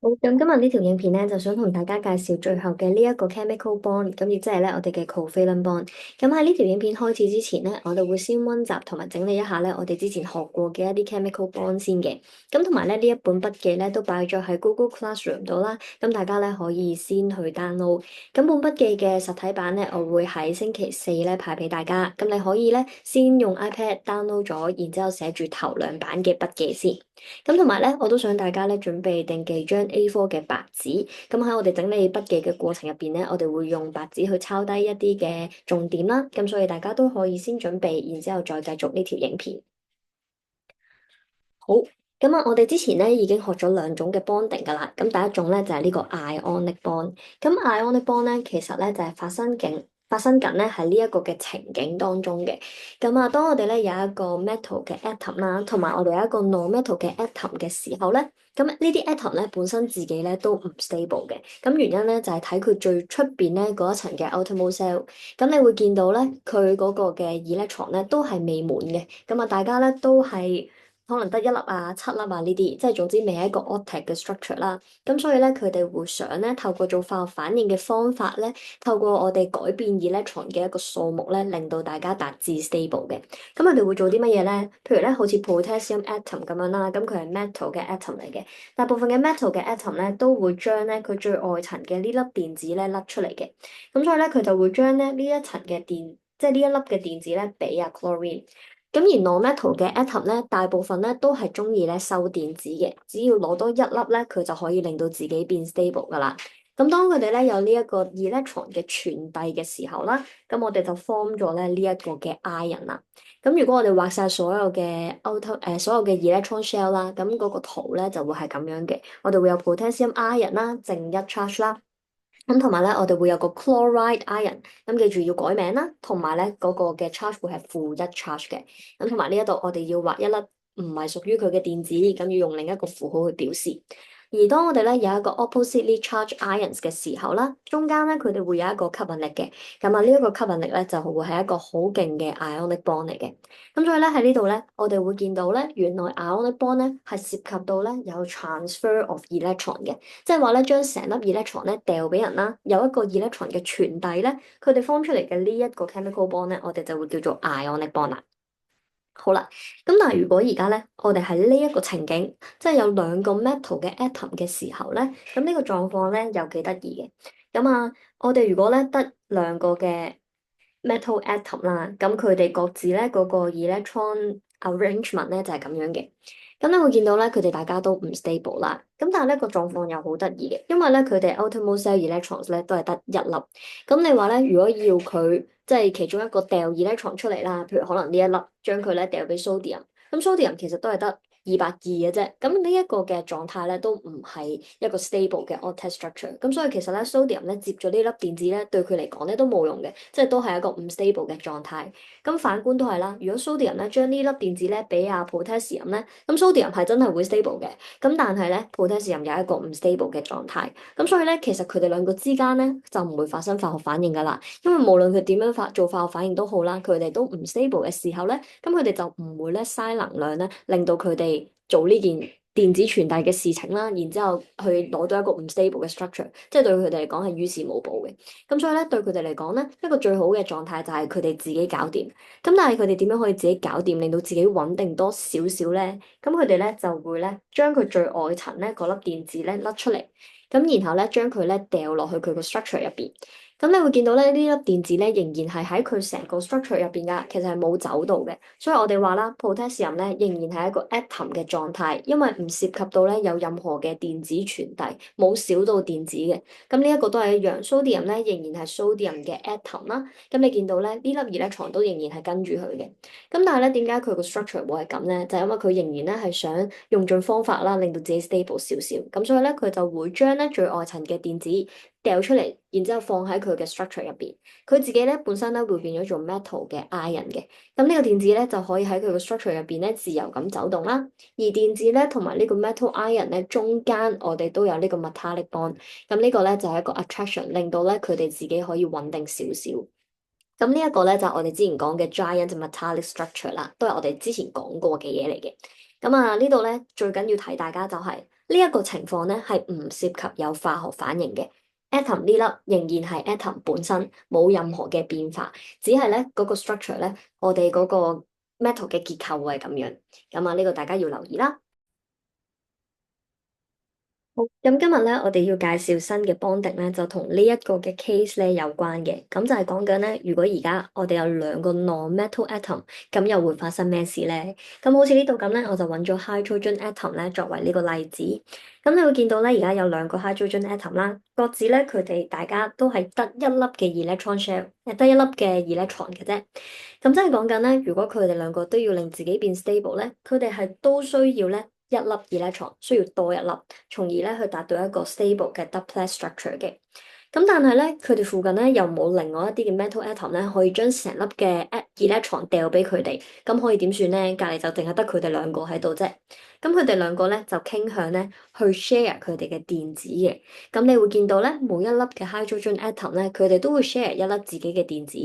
好，咁今日呢條影片咧，就想同大家介紹最後嘅呢一個 chemical bond，咁亦即係咧我哋嘅 covalent bond。咁喺呢條影片開始之前咧，我哋會先溫習同埋整理一下咧我哋之前學過嘅一啲 chemical bond 先嘅。咁同埋咧呢一本筆記咧都擺咗喺 Google Classroom 度啦，咁大家咧可以先去 download。咁本筆記嘅實體版咧，我會喺星期四咧派俾大家。咁你可以咧先用 iPad download 咗，然之後寫住頭兩版嘅筆記先。咁同埋咧，我都想大家咧準備定幾張 A4 嘅白紙。咁喺我哋整理筆記嘅過程入邊咧，我哋會用白紙去抄低一啲嘅重點啦。咁所以大家都可以先準備，然之後再繼續呢條影片。好，咁啊，我哋之前咧已經學咗兩種嘅 bonding 噶啦。咁第一種咧就係呢個 ionic bond。咁 ionic bond 咧其實咧就係發生緊咧喺呢一個嘅情景當中嘅。咁啊，當我哋咧有一個 metal 嘅 atom 啦，同埋我哋有一個 non-metal 嘅 atom 嘅時候咧，咁呢啲 atom 咧本身自己咧都唔 stable 嘅。咁原因咧就係睇佢最出邊咧嗰一層嘅 outermost shell。咁你會見到咧佢嗰個嘅 electron 咧都係未滿嘅。咁啊，大家咧都係，可能得一粒啊、七粒啊呢啲，即係總之未係一個 octet 嘅 structure 啦。咁所以咧，佢哋會想咧透過做化學反應嘅方法咧，透過我哋改變 electron 嘅一個數目咧，令到大家達至 stable 嘅。咁佢哋會做啲乜嘢咧？譬如咧，好似 potassium atom 咁樣啦，咁佢係 metal 嘅 atom 嚟嘅。大部分嘅 metal 嘅 atom 咧，都會將咧佢最外層嘅呢粒電子咧甩出嚟嘅。咁所以咧，佢就會將咧呢一層嘅電，即係呢一粒嘅電子咧，俾啊 chlorine。咁而 non-metal 嘅 atom 咧，大部分咧都係中意咧收電子嘅，只要攞多一粒咧，佢就可以令到自己變 stable 噶啦。咁當佢哋咧有呢一個 electron 嘅傳遞嘅時候啦，咁我哋就 form 咗咧呢一個嘅 ion 啦。咁如果我哋畫晒所有嘅 所有嘅 electron shell 啦，咁嗰個圖咧就會係咁樣嘅。我哋會有 potassium ion 啦，正一 charge 啦。咁同埋咧，我哋會有個 chloride ion，咁記住要改名啦。同埋咧，嗰個嘅 charge 會係負一 charge 嘅。咁同埋呢一度，我哋要畫一粒唔係屬於佢嘅電子，咁要用另一個符號去表示。而當我哋咧有一個 oppositely charged ions 嘅時候啦，中間咧佢哋會有一個吸引力嘅。咁啊，呢一個吸引力咧就會係一個好勁嘅 ionic bond 嚟嘅。咁所以咧喺呢度咧，我哋會見到咧，原來 ionic bond 咧係涉及到咧有 transfer of electron 嘅。即係話咧，將成粒 electron 咧掉俾人啦，有一個 electron 嘅傳遞咧，佢哋 form 出嚟嘅呢一個 chemical bond 咧，我哋就會叫做 ionic bond 啦。好啦，咁但係如果而家咧，我哋喺呢一個情景，即係有兩個 metal 嘅 atom 嘅時候咧，咁呢個狀況咧又幾得意嘅。咁啊，我哋如果咧得兩個嘅 metal atom 啦，咁佢哋各自咧嗰個 electron arrangement 咧就係咁樣嘅。咁你會見到咧，佢哋大家都唔 stable 啦。咁但係咧個狀況又好得意嘅，因為咧佢哋 outermost shell electrons 咧都係得一粒。咁你話咧，如果要佢即係其中一個掉 electron 出嚟啦，譬如可能呢一粒將佢咧掉俾 sodium，咁 sodium 其實都係得220嘅啫。咁呢一個嘅狀態咧都唔係一個 stable 嘅 octet structure。咁所以其實咧 sodium 咧接咗呢粒電子咧對佢嚟講咧都冇用嘅，即係都係一個唔 stable 嘅狀態。咁反觀都係啦，如果 sodium 咧將呢粒電子咧俾阿 potassium 咧，咁 sodium 係真係會 stable 嘅。咁但係咧 potassium 有一個唔 stable 嘅狀態。咁所以咧其實佢哋兩個之間咧就唔會發生化學反應噶啦。因為無論佢點樣做化學反應都好啦，佢哋都唔 stable 嘅時候咧，咁佢哋就唔會咧嘥能量咧，令到佢哋做呢件電子傳遞嘅事情啦，然之後去攞到一個唔 stable嘅 structure，即係對佢哋嚟講係於事無補嘅。咁所以咧，對佢哋嚟講咧，一個最好嘅狀態就係佢哋自己搞掂。咁但係佢哋點樣可以自己搞掂，令到自己穩定多少少咧？咁佢哋咧就會咧將佢最外層咧嗰粒電子咧甩出嚟，咁然後咧將佢咧掉落去佢個 structure 入邊。咁你會見到咧呢粒電子咧仍然係喺佢成個 structure 入邊噶，其實係冇走到嘅。所以我哋話啦，potassium 咧仍然係一個 atom 嘅狀態，因為唔涉及到咧有任何嘅電子傳遞，冇少到電子嘅。咁呢一個都係一樣，sodium 咧仍然係 sodium 嘅 atom 啦。咁你見到咧呢粒 electron 都仍然係跟住佢嘅。咁但係咧點解佢個 structure 會係咁咧？就係因為佢仍然咧係想用盡方法啦，令到自己 stable 少少。咁所以咧佢就會將咧最外層嘅電子掉出嚟，然之後放喺佢嘅 structure 入邊。佢自己咧本身咧會變咗做 metal 嘅 ion 嘅。咁呢個電子咧就可以喺佢個 structure 入邊咧自由咁走動啦。而電子咧同埋呢個 metal ion 咧中間我哋都有呢個 metallic bond。咁呢個咧就係一個 attraction，令到咧佢哋自己可以穩定少少。咁呢一個咧就係我哋之前講嘅 giant metallic structure 啦，都係我哋之前講過嘅嘢嚟嘅。咁啊，呢度咧最緊要提大家就係呢一個情況咧係唔涉及有化學反應嘅，atom 呢粒仍然係 atom 本身，冇任何嘅變化，只係咧嗰個 structure 咧，我哋嗰個 metal 嘅結構會係咁樣。咁啊，呢個大家要留意啦。好，咁今日咧，我哋要介紹新嘅 bonding 咧，就同呢一個嘅 case 咧有關嘅。咁就係講緊咧，如果而家我哋有兩個 non-metal atom，咁又會發生咩事咧？咁好似呢度咁咧，我就揾咗 hydrogen atom 咧作為呢個例子。咁你會見到咧，而家有兩個 hydrogen atom 啦，各自咧佢哋大家都係得一粒嘅 electron share，得一粒嘅 electron 嘅啫。咁即係講緊咧，如果佢哋兩個都要令自己變 stable 咧，佢哋係都需要咧一粒 electron，需要多一粒。從而咧去達到一個 stable 嘅 doublet structure 嘅。咁但係咧，佢哋附近咧又冇另外一啲嘅 metal atom 咧，可以將成粒嘅 electron 掉俾佢哋。咁可以點算咧？隔離就淨係得佢哋兩個喺度啫。咁佢哋兩個咧就傾向咧去 share 佢哋嘅電子嘅。咁你會見到咧，每一粒嘅 hydrogen atom 咧，佢哋都會 share 一粒自己嘅電子。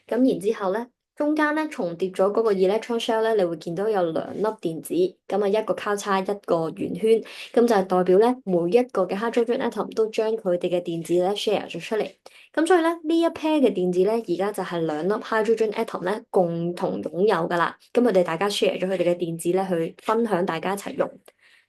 咁然之後咧。中間咧重疊咗嗰個 electron shell 咧，你會見到有兩粒電子，咁啊一個交叉一個圓圈，咁就係代表咧每一個嘅 hydrogen atom 都將佢哋嘅電子咧 share 咗出嚟，咁所以咧呢一 pair 嘅電子咧而家就係兩粒 hydrogen atom 咧共同擁有噶啦，咁佢哋大家 share 咗佢哋嘅電子咧去分享，大家一齊用。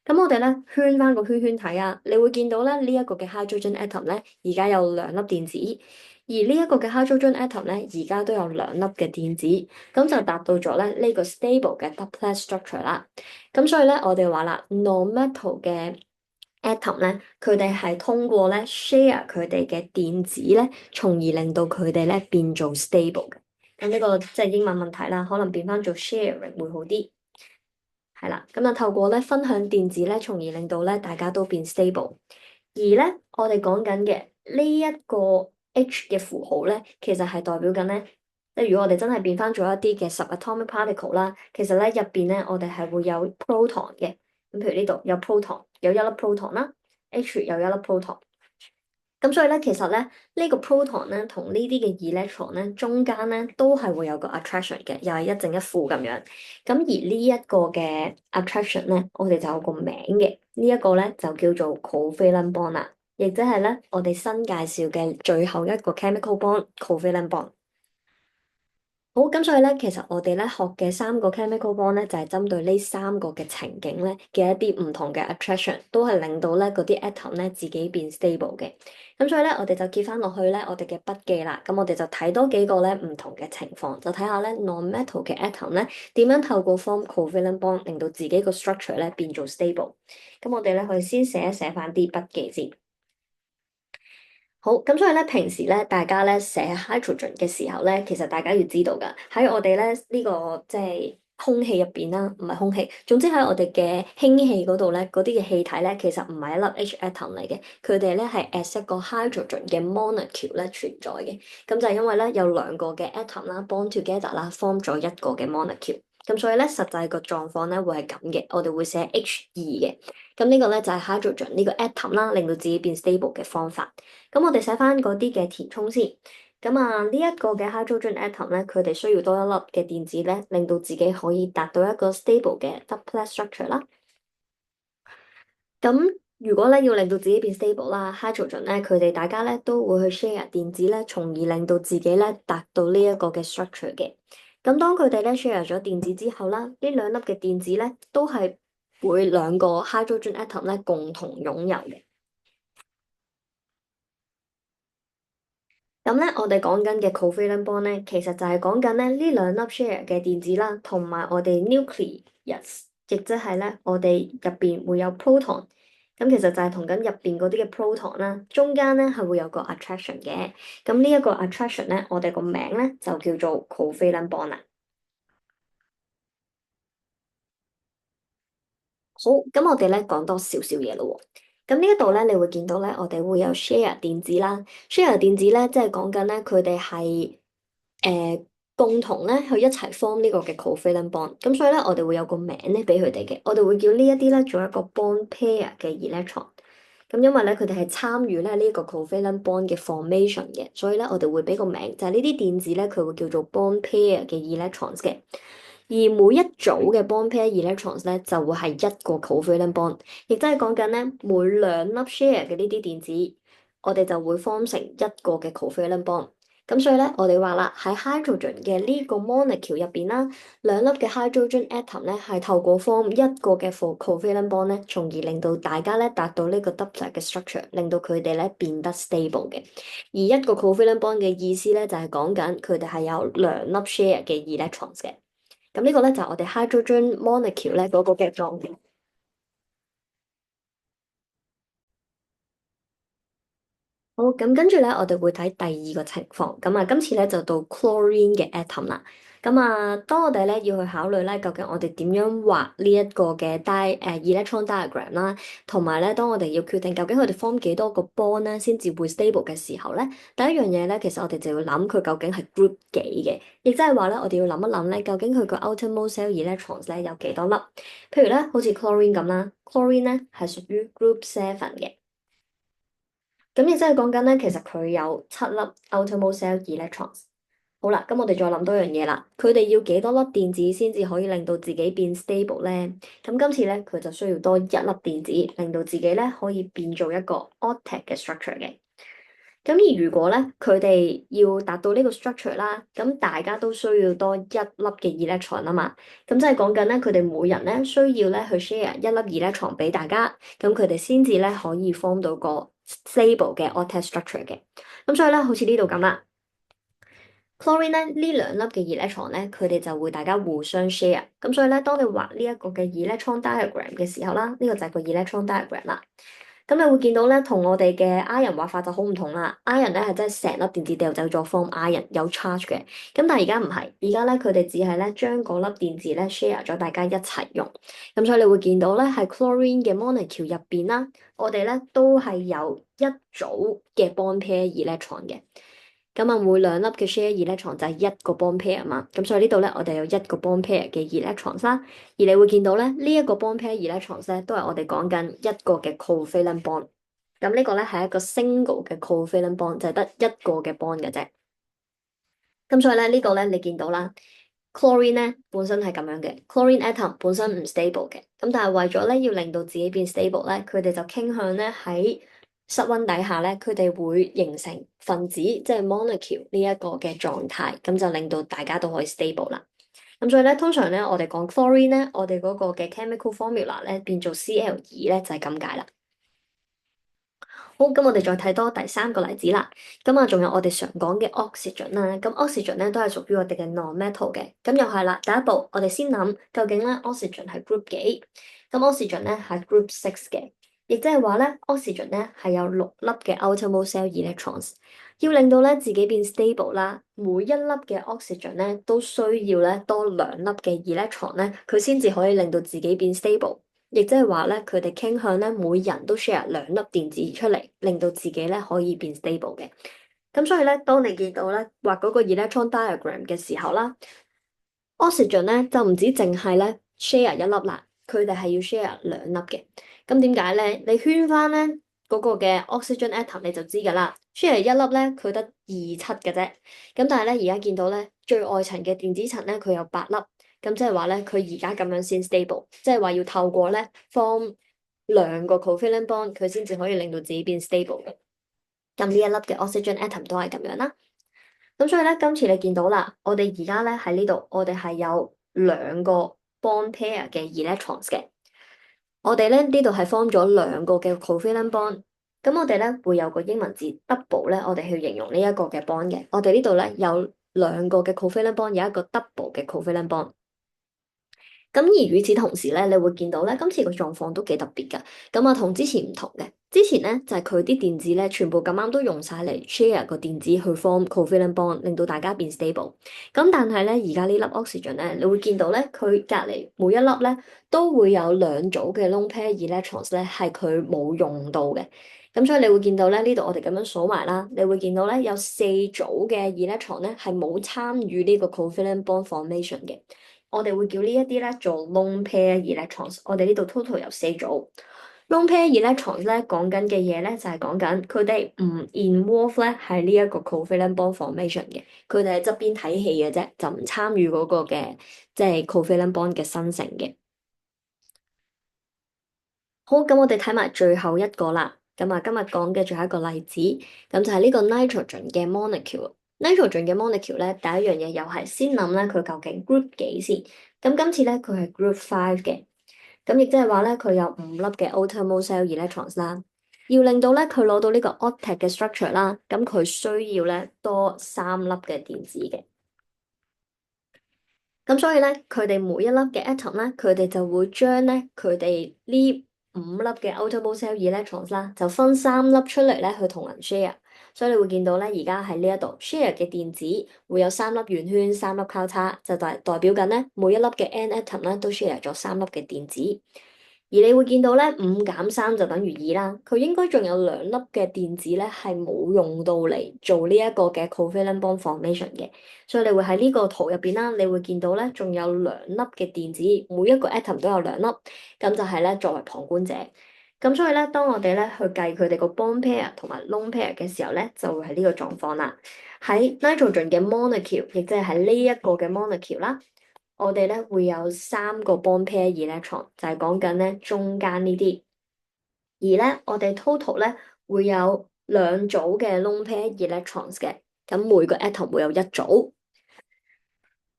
咁我哋咧圈翻個圈圈睇啊，你會見到咧呢一個嘅 hydrogen atom 咧而家有兩粒電子。而呢一個嘅 hydrogen atom 咧，而家都有兩粒嘅電子，咁就達到咗咧呢個 stable 嘅 doublet structure 啦。咁所以咧，我哋話啦，non-metal 嘅 atom 咧，佢哋係通過咧 share 佢哋嘅電子咧，從而令到佢哋咧變做 stable 嘅。咁呢個即係英文問題啦，可能變翻做 sharing 會好啲。係啦，咁就透過咧分享電子咧，從而令到咧大家都變 stable。而咧，我哋講緊嘅呢一個 H 嘅符號咧，其實係代表緊咧，即係如果我哋真係變翻做一啲嘅 subatomic particle 啦，其實咧入邊咧我哋係會有 proton 嘅。咁譬如呢度有 proton，有一粒 proton 啦，H 有一粒 proton。咁所以咧，其實咧呢個 proton 咧同呢啲嘅 electron 咧中間咧都係會有個 attraction 嘅，又係一正一負咁樣。咁而呢一個嘅 attraction 咧，我哋就有個名嘅，呢一個咧就叫做 covalent bond 啦，亦即係咧我哋新介紹嘅最後一個 chemical bond covalent bond。好，咁所以咧，其實我哋咧學嘅三個 chemical bond 咧，就係針對呢三個嘅情景咧嘅一啲唔同嘅 attraction，都係令到咧嗰啲 atom 咧自己變 stable 嘅。咁所以咧，我哋就揭翻落去咧，我哋嘅筆記啦。咁我哋就睇多幾個咧唔同嘅情況，就睇下咧 non-metal 嘅 atom 咧點樣透過 form covalent bond 令到自己個 structure 咧變做 stable。咁我哋咧可以先寫一寫翻啲筆記先。好，咁所以咧，平時咧，大家咧寫 hydrogen 嘅時候咧，其實大家要知道噶，喺我哋咧呢個即係空氣入邊啦，唔係空氣，總之喺我哋嘅氫氣嗰度咧，嗰啲嘅氣體咧，其實唔係一粒 H atom 嚟嘅，佢哋咧係 as 一個 hydrogen 嘅 molecule 咧存在嘅，咁就係因為咧有兩個嘅 atom 啦 bond together 啦，form 咗一個嘅 molecule，咁所以咧實際個狀況咧會係咁嘅，我哋會寫 H2嘅，咁呢個咧就係 hydrogen 呢個 atom 啦，令到自己變 stable 嘅方法。咁我哋寫翻嗰啲嘅填充先。咁啊，呢一個嘅 hydrogen atom 咧，佢哋需要多一粒嘅電子咧，令到自己可以達到一個 stable 嘅 doublet structure 啦。咁如果咧要令到自己變 stable 啦，hydrogen 咧，佢哋大家咧都會去 share 電子咧，從而令到自己咧達到呢一個嘅 structure 嘅。咁當佢哋咧 share 咗電子之後啦，呢兩粒嘅電子咧都係會兩個 hydrogen atom 咧共同擁有嘅。咁咧，我哋講緊嘅 covalent bond 咧，其實就係講緊咧呢兩粒 share 嘅電子啦，同埋我哋 nucleus，亦即係咧我哋入邊會有 proton。咁其實就係同緊入邊嗰啲嘅 proton 啦，中間咧係會有個 attraction 嘅。咁呢一個 attraction 咧，我哋個名咧就叫做 covalent bond 啦。好，咁我哋咧講多少少嘢咯喎。咁呢一度咧，你會見到咧，我哋會有 share 電子啦。share 電子咧，即係講緊咧，佢哋係共同咧去一齊 form 呢個嘅 covalent bond。咁所以咧，我哋會有個名咧俾佢哋嘅。我哋會叫呢一啲咧做一個 bond pair 嘅 electron。咁因為咧，佢哋係參與咧呢一個 covalent bond 嘅 formation 嘅，所以咧我哋會俾個名，就係呢啲電子咧，佢會叫做 bond pair 嘅 electrons 嘅。而每一組嘅 bond pair electrons 咧就會係一個 covalent bond，亦即係講緊咧每兩粒 share 嘅呢啲電子，我哋就會 form 成一個嘅 covalent bond。咁所以咧，我哋話啦，喺 hydrogen 嘅呢個 molecule 入邊啦，兩粒嘅 hydrogen atom 咧係透過 form 一個嘅 covalent bond 咧，從而令到大家咧達到呢個 doublet 嘅 structure，令到佢哋咧變得 stable 嘅。而一個 covalent bond 嘅意思咧就係講緊佢哋係有兩粒 share 嘅 electrons 嘅。咁呢個咧就係我哋 hydrogen molecule 咧嗰個嘅狀態。好，咁跟住咧，我哋會睇第二個情況。咁啊，今次咧就到 chlorine 嘅 atom 啦。咁啊，當我哋咧要去考慮咧，究竟我哋點樣畫呢一個嘅 electron diagram 啦，同埋咧，當我哋要決定究竟佢哋 form 幾多個 bond 咧，先至會 stable 嘅時候咧，第一樣嘢咧，其實我哋就要諗佢究竟係 group 幾嘅，亦即係話咧，我哋要諗一諗咧，究竟佢個 outermost cell electrons 咧有幾多粒？譬如咧，好似 chlorine 咁啦，chlorine 咧係屬於 group seven 嘅。咁亦即係講緊咧，其實佢有七粒 outermost cell electrons。好啦，咁我哋再諗多樣嘢啦，佢哋要幾多粒電子先至可以令到自己變 stable 咧？咁今次咧，佢就需要多一粒電子，令到自己咧可以變做一個 octet 嘅 structure 嘅。咁而如果咧，佢哋要達到呢個 structure 啦，咁大家都需要多一粒嘅 electron 啊嘛。咁即係講緊咧，佢哋每人咧需要咧去 share 一粒 electron 俾大家，咁佢哋先至咧可以 form 到個 stable 嘅 octet structure 嘅。咁所以咧，好似呢度咁啦，chlorine 咧呢兩粒嘅 electron 咧，佢哋就會大家互相 share。咁所以咧，當你畫呢一個嘅 electron diagram 嘅時候啦，呢個就係個 electron diagram 啦。咁你會見到咧，同我哋嘅 iron 畫法就好唔同啦。iron 咧係真係成粒電子掉走咗 form iron 有 charge 嘅。咁但係而家唔係，而家咧佢哋只係咧將嗰粒電子咧 share 咗，大家一齊用。咁所以你會見到咧，喺 chlorine 嘅 molecule 入邊啦，我哋咧都係有一組嘅 bond pair electron 嘅。咁啊，每兩粒嘅 share electron 就係一個 bond pair 啊嘛，咁所以呢度咧，我哋有一個 bond pair 嘅 electrons 啦，而你會見到咧，呢一個 bond pair electrons 咧，都係我哋講緊一個嘅 covalent bond，咁呢個咧係一個 single 嘅 covalent bond，就係得一個嘅 bond 嘅啫。咁所以咧，呢個咧你見到啦，chlorine 咧本身係咁樣嘅，chlorine atom 本身唔 stable 嘅，咁但係為咗咧要令到自己變 stable 咧，佢哋就傾向咧喺室溫底下咧，佢哋會形成分子，即係 molecule 呢一個嘅狀態，咁就令到大家都可以 stable 啦。咁所以咧，通常咧我哋講 chlorine 咧，我哋嗰個嘅 chemical formula 咧變做 Cl 二咧就係咁解啦。好，咁我哋再睇多第三個例子啦。咁啊，仲有我哋常講嘅 oxygen 啦。咁 oxygen 咧都係屬於我哋嘅 non-metal 嘅。咁又係啦，第一步我哋先諗究竟咧 oxygen 係 group 幾？咁 oxygen 咧係 group six 嘅，亦即係話咧 oxygen 咧係有六粒嘅 outermost cell electrons。要令到咧自己變 stable 啦，每一粒嘅 oxygen 咧都需要咧多兩粒嘅 electron 咧，佢先至可以令到自己變 stable。亦即係話咧，佢哋傾向咧，每人都 share 兩粒電子出嚟，令到自己咧可以變 stable 嘅。咁所以咧，當你見到咧畫嗰個 electron diagram 嘅時候啦，oxygen 咧就唔止淨係咧 share 一粒啦，佢哋係要 share 兩粒嘅。咁點解咧？你圈翻咧嗰個嘅 oxygen atom 你就知㗎啦，share 一粒咧佢得二七嘅啫。咁但係咧而家見到咧最外層嘅電子層咧佢有八粒。咁即係話咧，佢而家咁樣先 stable，即係話要透過咧 form 兩個 covalent bond，佢先至可以令到自己變 stable 嘅。咁呢一粒嘅 oxygen atom 都係咁樣啦。咁所以咧，今次你見到啦，我哋而家咧喺呢度，我哋係有兩個 bond pair 嘅 electrons 嘅。我哋咧呢度係 form 咗兩個嘅 covalent bond。咁我哋咧會有個英文字 double 咧，我哋去形容呢一個嘅 bond 嘅。我哋呢度咧有兩個嘅 covalent bond，有一個 double 嘅 covalent bond。咁而與此同時咧，你會見到咧，今次個狀況都幾特別㗎。咁啊，同之前唔同嘅，之前咧就係佢啲電子咧，全部咁啱都用晒嚟 share 個電子去 form covalent bond，令到大家變 stable。咁但係咧，而家呢粒 oxygen 咧，你會見到咧，佢隔離每一粒咧都會有兩組嘅 lone pair electrons 咧，係佢冇用到嘅。咁所以你會見到咧，呢度我哋咁樣數埋啦，你會見到咧有四組嘅 electron 咧係冇參與呢個 covalent bond formation 嘅。我哋會叫呢一啲咧做 lone pair electrons。我哋呢度 total 有四組， lone pair electrons 咧講緊嘅嘢咧就係講緊佢哋唔 involve 咧係呢一個 covalent bond formation 嘅，佢哋喺側邊睇戲嘅啫，就唔參與嗰個嘅即係 covalent bond 嘅生成嘅。好，咁我哋睇埋最後一個啦。咁啊，今日講嘅最後一個例子，咁就係呢個 nitrogen 嘅 molecule。nitrogen 嘅 molecule 咧，第一樣嘢又係先諗咧佢究竟 group 幾先。咁今次咧佢係 group five 嘅，咁亦即係話咧佢有5粒嘅 outermost shell electrons 啦。要令到咧佢攞到呢個 octet 嘅 structure 啦，咁佢需要咧多3粒嘅電子嘅。咁所以咧，佢哋每一粒嘅 atom 咧，佢哋就會將咧佢哋呢5粒嘅 outermost shell electrons 啦，就分3粒出嚟咧去同人 share。所以你會見到咧，而家喺呢一度 share 嘅電子會有3粒圓圈、3粒交叉，就代表緊咧每一粒嘅 n atom 咧都 share 咗3粒嘅電子。而你會見到咧5減3就等於2啦，佢應該仲有2粒嘅電子咧係冇用到嚟做呢一個嘅 covalent bond formation 嘅，所以你會喺呢個圖入邊啦，你會見到咧仲有2粒嘅電子，每一個 atom 都有2粒，咁就係咧作為旁觀者。咁所以咧，當我哋咧去計佢哋個 bond pair 同埋 lone pair 嘅時候咧，就會係呢個狀況啦。喺 nitrogen 嘅 molecule，亦即係喺呢一個嘅 molecule 啦。我哋咧會有3個 bond pair electron，就係講緊咧中間呢啲。而咧我哋 total 咧會有2組嘅 lone pair electrons 嘅，咁每個 atom 會有一組。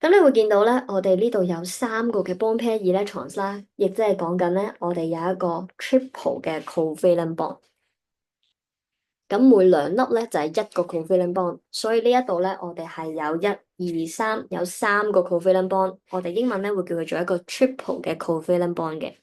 咁你會見到咧，我哋呢度有3個嘅 bond pair electrons 啦，亦即係講緊咧我哋有一個 triple 嘅 covalent bond。咁每2粒咧就係1個 covalent bond，所以呢一度咧我哋係有1、2、3，有3個 covalent bond。我哋英文咧會叫佢做一個 triple 嘅 covalent bond 嘅。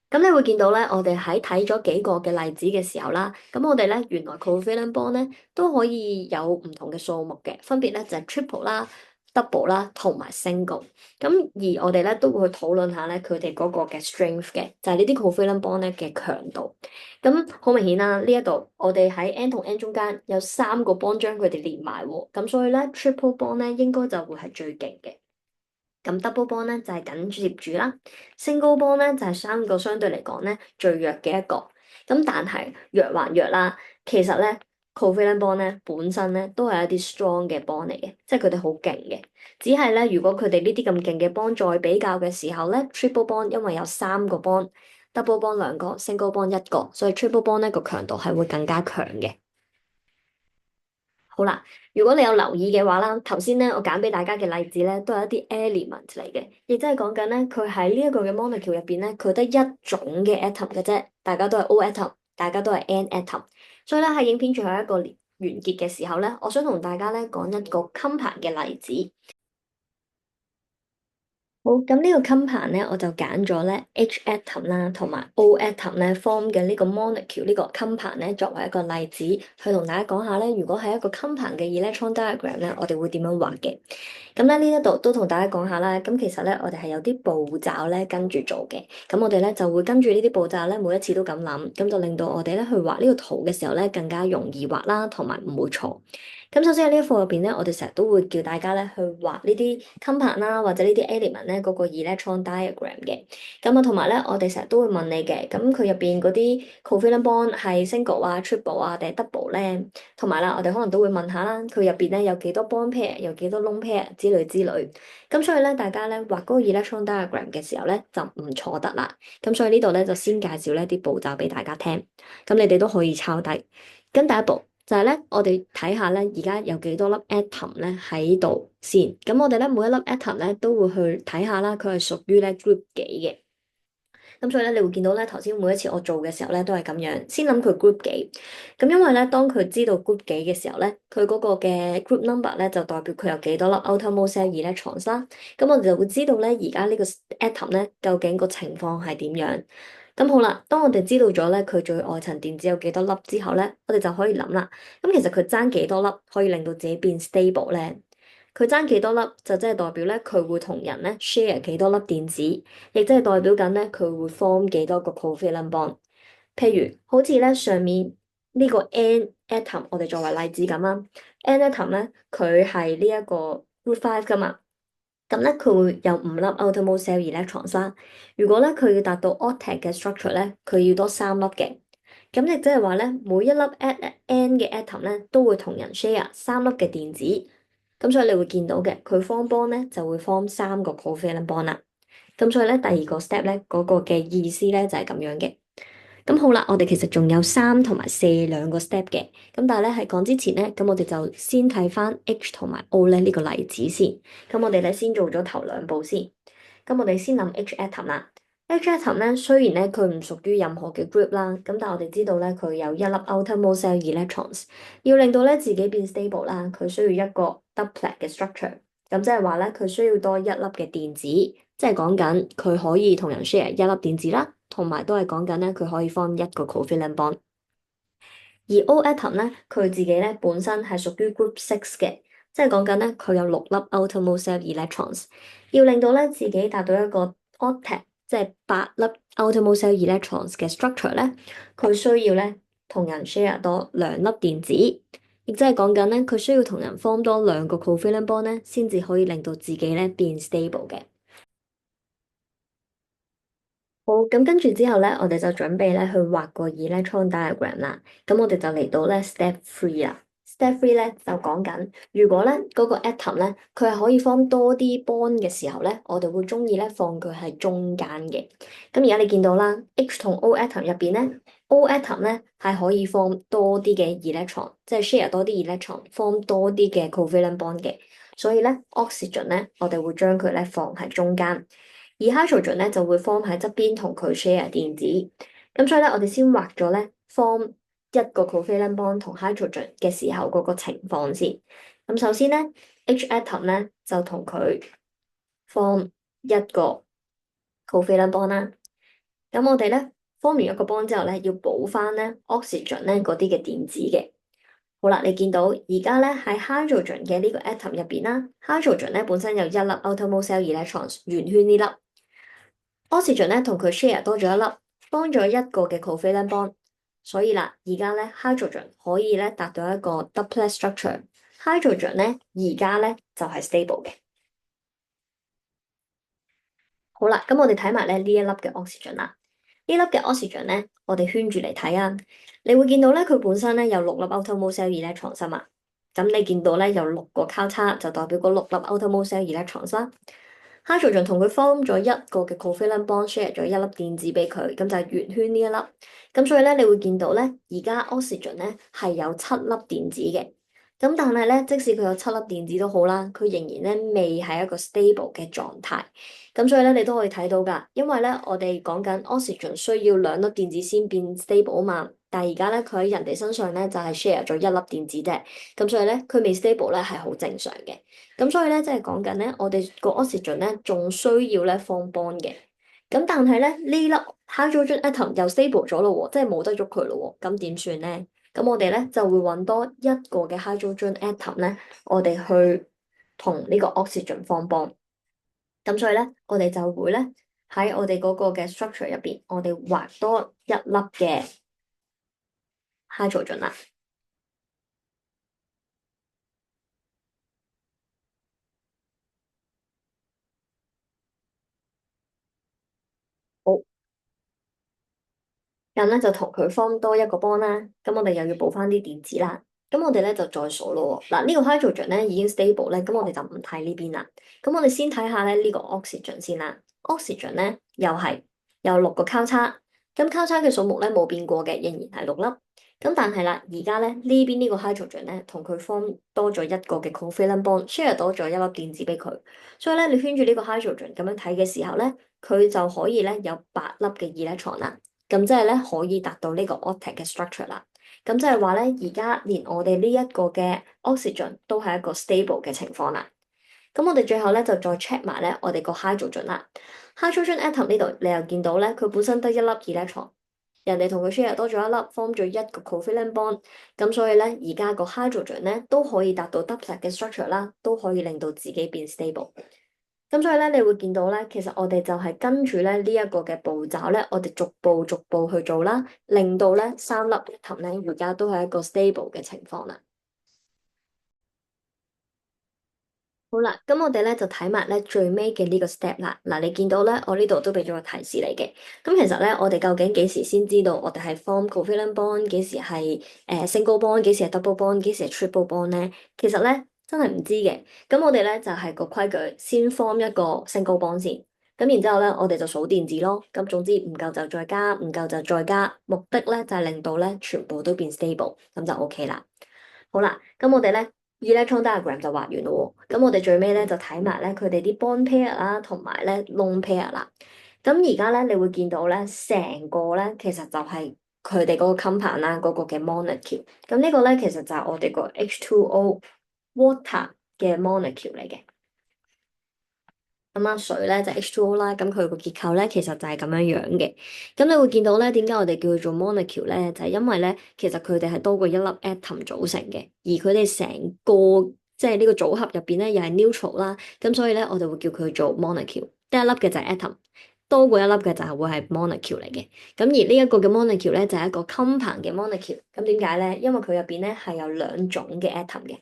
咁你會見到咧，我哋喺睇咗幾個嘅例子嘅時候啦，咁我哋咧原來 covalent bond 咧都可以有唔同嘅數目嘅，分別咧就係 triple 啦、double 啦同埋 single。咁而我哋咧都會去討論下咧佢哋嗰個嘅 strength 嘅，就係呢啲 covalent bond 咧嘅強度。咁好明顯啦，呢一度我哋喺 n 同 n 中間有3個 bond 將佢哋連埋喎，咁所以咧 triple bond 咧應該就會係最勁嘅。咁 double bond 咧就係緊接住啦，single bond 咧就係3個相對嚟講咧最弱嘅一個。咁但係弱還弱啦，其實咧 covalent bond 咧本身咧都係一啲 strong 嘅 bond 嚟嘅，即係佢哋好勁嘅。只係咧如果佢哋呢啲咁勁嘅 bond 再比較嘅時候咧，triple bond 因為有3個 bond，double bond 2個，single bond 1個，所以 triple bond 咧個強度係會更加強嘅。好啦，如果你有留意嘅話啦，頭先咧我揀俾大家嘅例子咧，都係一啲 element 嚟嘅，亦即係講緊咧，佢喺呢一個嘅 molecule 入邊咧，佢得一種嘅 atom 嘅啫，大家都係 O atom，大家都係 N atom，所以咧喺影片最後一個完結嘅時候咧，我想同大家咧講一個 compound 嘅例子。好，咁呢個 compound 咧，我就揀咗咧 H atom 啦，同埋 O atom 咧 form 嘅呢個 molecule 呢個 compound 咧，作為一個例子，去同大家講下咧，如果係一個 compound 嘅 electron diagram 咧，我哋會點樣畫嘅？咁咧呢一度都同大家講下啦。咁其實咧，我哋係有啲步驟咧跟住做嘅。咁我哋咧就會跟住呢啲步驟咧，每一次都咁諗，咁就令到我哋咧去畫呢個圖嘅時候咧，更加容易畫啦，同埋唔會錯。咁首先喺呢一課入邊咧，我哋成日都會叫大家咧去畫呢啲 compound 啦，或者呢啲 element 咧嗰個 electron diagram 嘅。咁啊，同埋咧，我哋成日都會問你嘅，咁佢入邊嗰啲 covalent bond 係 single 啊、triple 啊定係 double 咧？同埋啦，我哋可能都會問下啦，佢入邊咧有幾多 bond pair，有幾多 lone pair 之類之類。咁所以咧，大家咧畫嗰個 electron diagram 嘅時候咧，就唔錯得啦。咁所以呢度咧就先介紹呢啲步驟俾大家聽，咁你哋都可以抄低。咁第一步。就係咧，我哋睇下咧，而家有幾多粒 atom 咧喺度先。咁我哋咧每一粒 atom 咧都會去睇下啦，佢係屬於咧 group 幾嘅。咁所以咧，你會見到咧，頭先每一次我做嘅時候咧，都係咁樣，先諗佢 group 幾。咁因為咧，當佢知道 group 幾嘅時候咧，佢嗰個嘅 group number 咧就代表佢有幾多粒 outermost shell electrons 啦。咁我哋就會知道咧，而家呢個 atom 咧究竟個情況係點樣。咁好啦，當我哋知道咗咧佢最外層電子有幾多粒之後咧，我哋就可以諗啦。咁其實佢爭幾多粒可以令到自己變 stable 咧？佢爭幾多粒就即係代表咧佢會同人咧 share 幾多粒電子，亦即係代表緊咧佢會 form 幾多個 covalent bond。譬如好似咧上面呢個 N atom，我哋作為例子咁啦，N atom 咧佢係呢一個 group five 噶嘛。咁咧佢會有5粒 outermost cell electrons 啦。如果咧佢要達到 octet 嘅 structure 咧，佢要多3粒嘅。咁亦即係話咧，每一粒 N 嘅 atom 咧都會同人 share 3粒嘅電子。咁所以你會見到嘅，佢 form bond 咧就會 form 3個 covalent bond 啦。咁所以咧第二個 step 咧嗰個嘅意思咧就係咁樣嘅。咁好啦，我哋其實仲有3同埋4兩個 step 嘅，咁但係咧喺講之前咧，咁我哋就先睇翻 H 同埋 O 咧呢個例子先。咁我哋咧先做咗頭兩步先。咁我哋先諗 H atom 啦。H atom 咧雖然咧佢唔屬於任何嘅 group 啦，咁但係我哋知道咧佢有一粒 outermost cell electrons，要令到咧自己變 stable 啦，佢需要一個 doublet 嘅 structure。咁即係話咧佢需要多一粒嘅電子，即係講緊佢可以同人 share 一粒電子啦。同埋都係講緊咧，佢可以 form 一個 covalent bond。而 O atom 咧，佢自己咧本身係屬於 group 6嘅，即係講緊咧佢有6粒 outermost cell electrons。要令到咧自己達到一個 octet，即係8粒 outermost cell electrons 嘅 structure 咧，佢需要咧同人 share 多2粒電子，亦即係講緊咧佢需要同人 form 多2個 covalent bond 咧，先至可以令到自己咧變 stable 嘅。好，咁跟住之後咧，我哋就準備咧去畫個 electron diagram 啦。咁我哋就嚟到咧 step 3啦。step 3咧就講緊，如果咧嗰個 atom 咧佢係可以 form 多啲 bond 嘅時候咧，我哋會中意咧放佢喺中間嘅。咁而家你見到啦，H 同 O atom 入邊咧，O atom 咧係可以 form 多啲嘅 electron，即係 share 多啲 electron，form 多啲嘅 covalent bond 嘅。所以咧，oxygen 咧，我哋會將佢咧放喺中間。而 hydrogen 咧就會 form 喺側邊同佢 share 電子，咁所以咧我哋先畫咗咧 form 一個 covalent bond 同 hydrogen 嘅時候嗰個情況先。咁首先咧 H atom 咧就同佢 form 一個 covalent bond 啦。咁我哋咧 form 完一個 bond 之後咧要補翻咧 oxygen 咧嗰啲嘅電子嘅。好啦，你見到而家咧喺 hydrogen 嘅呢個 atom 入邊啦，hydrogen 咧本身有一粒 outermost cell electrons 圓圈呢粒。Oxygen 咧同佢 share 多咗一粒，幫咗一個嘅 covalent bond，所以啦，而家咧 hydrogen 可以咧達到一個 doublet structure，hydrogen 咧而家咧就係 stable 嘅。好啦，咁我哋睇埋咧呢一粒嘅 oxygen 啦，呢粒嘅 oxygen 咧，我哋圈住嚟睇啊，你會見到咧佢本身咧有6粒 outermost cell electrons 啊嘛，咁你見到咧有6個交叉就代表嗰6粒 outermost cell electrons 啦。hydrogen 同佢 form 咗一個嘅 covalent bond，share 咗一粒電子俾佢，咁就係圓圈呢一粒。咁所以咧，你會見到咧，而家 oxygen 咧係有7粒電子嘅。咁但係咧，即使佢有7粒電子都好啦，佢仍然咧未係一個 stable 嘅狀態。咁所以咧，你都可以睇到㗎，因為咧，我哋講緊 oxygen 需要2粒電子先變 stable 啊嘛。但係而家咧，佢喺人哋身上咧就係 share 咗一粒電子啫。咁所以咧，佢未 stable 咧係好正常嘅。咁所以咧，即係講緊咧，我哋個 oxygen 咧仲需要咧放 bond 嘅。咁但係咧，呢粒 hydrogen atom 又 stable 咗咯喎，即係冇得喐佢咯喎。咁點算咧？咁我哋咧就會揾多一個嘅 hydrogen atom 咧，我哋去同呢個 oxygen 放 bond。咁所以咧，我哋就會咧喺我哋嗰個嘅 structure 入邊，我哋畫多一粒嘅 hydrogen 啦。好。咁咧就同佢 form 多一個 bond 啦，咁我哋又要補翻啲電子啦，咁我哋咧就再數咯喎。嗱，呢個 hydrogen 咧已經 stable 咧，咁我哋就唔睇呢邊啦。咁我哋先睇下咧呢個 oxygen 先啦。oxygen 咧又係有6個交叉，咁交叉嘅數目咧冇變過嘅，仍然係6粒。咁但係啦，而家咧呢邊呢個 hydrogen 咧同佢 form 多咗一個嘅 covalent bond，share 多咗一粒電子俾佢，所以咧你圈住呢個 hydrogen 咁樣睇嘅時候咧，佢就可以咧有8粒嘅 electron 啦。咁即係咧可以達到呢個 octet 嘅 structure 啦。咁即係話咧，而家連我哋呢一個嘅 oxygen 都係一個 stable 嘅情況啦。咁我哋最後咧就再 check 埋咧我哋個 hydrogen 啦。hydrogen atom 呢度你又見到咧，佢本身得一粒 electron，人哋同佢 share 多咗一粒，form 咗一個 covalent bond。咁所以咧，而家個 hydrogen 咧都可以達到 doublet 嘅 structure 啦，都可以令到自己變 stable。咁所以咧，你會見到咧，其實我哋就係跟住咧呢一個嘅步驟咧，我哋逐步逐步去做啦，令到咧3粒 atom 咧而家都係一個 stable 嘅情況啦。好啦，咁我哋咧就睇埋咧最尾嘅呢個 step 啦。嗱，你見到咧，我呢度都俾咗個提示你嘅。咁其實咧，我哋究竟幾時先知道我哋係 form covalent bond，幾時係single bond，幾時係 double bond，幾時係 triple bond 咧？其實咧真係唔知嘅。咁我哋咧就係個規矩，先 form 一個 single bond 先。咁然之後咧，我哋就數電子咯。咁總之唔夠就再加，唔夠就再加。目的咧就係令到咧全部都變 stable，咁就 OK 啦。好啦，咁我哋咧 electron diagram 就畫完咯喎，咁我哋最尾咧就睇埋咧佢哋啲 bond pair 啦，同埋咧 lone pair 啦。咁而家咧你會見到咧成個咧其實就係佢哋嗰個 compound 啦，嗰個嘅 molecule。咁呢個咧其實就係我哋個 H2O water 嘅 molecule 嚟嘅。咁啊，水咧就 H2O 啦，咁佢個結構咧其實就係咁樣樣嘅。咁你會見到咧，點解我哋叫佢做 molecule 咧？就係因為咧，其實佢哋係多過一粒 atom 組成嘅，而佢哋成個即係呢個組合入邊咧又係 neutral 啦。咁所以咧，我哋會叫佢做 molecule。得一粒嘅就係 atom，多過一粒嘅就係會係 molecule 嚟嘅。咁而呢一個嘅 molecule 咧就係一個 compound 嘅 molecule。咁點解咧？因為佢入邊咧係有兩種嘅 atom 嘅。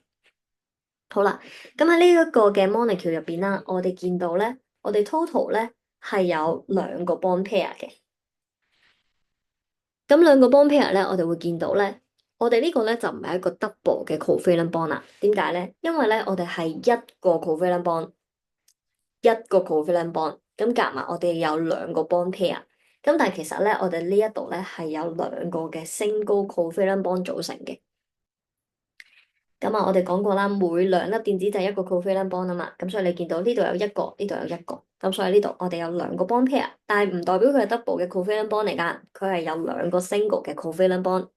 好啦，咁喺呢一個嘅 molecule 入邊啦，我哋見到咧，我哋 total 咧係有兩個 bond pair 嘅。咁兩個 bond pair 咧，我哋會見到咧，我哋呢個咧就唔係一個 double 嘅 covalent bond 啦。點解咧？因為咧我哋係一個 covalent bond，一個 covalent bond，咁夾埋我哋有兩個 bond pair。咁但係其實咧，我哋呢一度咧係有兩個嘅 single covalent bond 組成嘅。咁啊，我哋講過啦，每兩粒電子就係一個 covalent bond 啊嘛，咁所以你見到呢度有一個，呢度有一個，咁所以呢度我哋有兩個 bond pair，但係唔代表佢係 double 嘅 covalent bond 嚟㗎，佢係有兩個 single 嘅 covalent bond。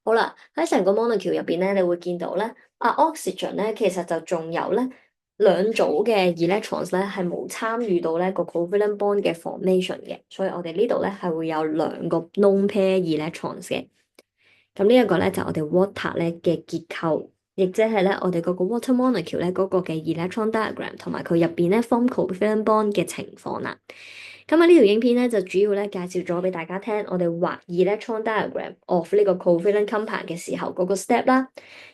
好啦，喺成個 molecule 入邊咧，你會見到咧，oxygen 咧其實就仲有咧兩組嘅 electrons 咧係冇參與到咧個 covalent bond 嘅 formation 嘅，所以我哋呢度咧係會有兩個 lone pair electrons 嘅。咁呢一個咧就係我哋 water 咧嘅結構，亦即係咧我哋嗰個 water molecule 咧嗰個嘅 electron diagram 同埋佢入邊咧 form covalent bond 嘅情況啦。咁喺呢條影片咧就主要咧介紹咗俾大家聽，我哋畫 electron diagram of 呢個 covalent compound 嘅時候嗰個 step 啦，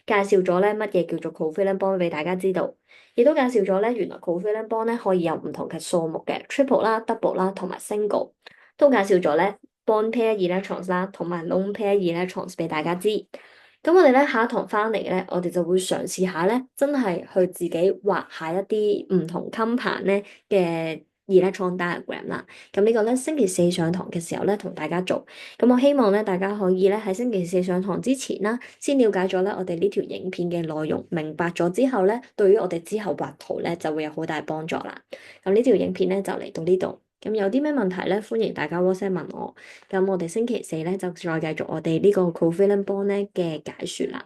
介紹咗咧乜嘢叫做 covalent bond 俾大家知道，亦都介紹咗咧原來 covalent bond 咧可以有唔同嘅數目嘅 triple 啦、double 啦同埋 single，都介紹咗咧。bond pair electrons 啦，同埋 lone pair electrons 俾大家知。咁我哋咧下一堂翻嚟咧，我哋就會嘗試下咧，真係去自己畫下一啲唔同 compound 咧嘅 electron diagram 啦。咁呢個咧星期四上堂嘅時候咧，同大家做。咁我希望咧大家可以咧喺星期四上堂之前啦，先了解咗咧我哋呢條影片嘅內容，明白咗之後咧，對於我哋之後畫圖咧就會有好大幫助啦。咁呢條影片咧就嚟到呢度。咁有啲咩問題咧？歡迎大家 WhatsApp 問我。咁我哋星期四咧就再繼續我哋呢個 covalent bond 咧嘅解說啦。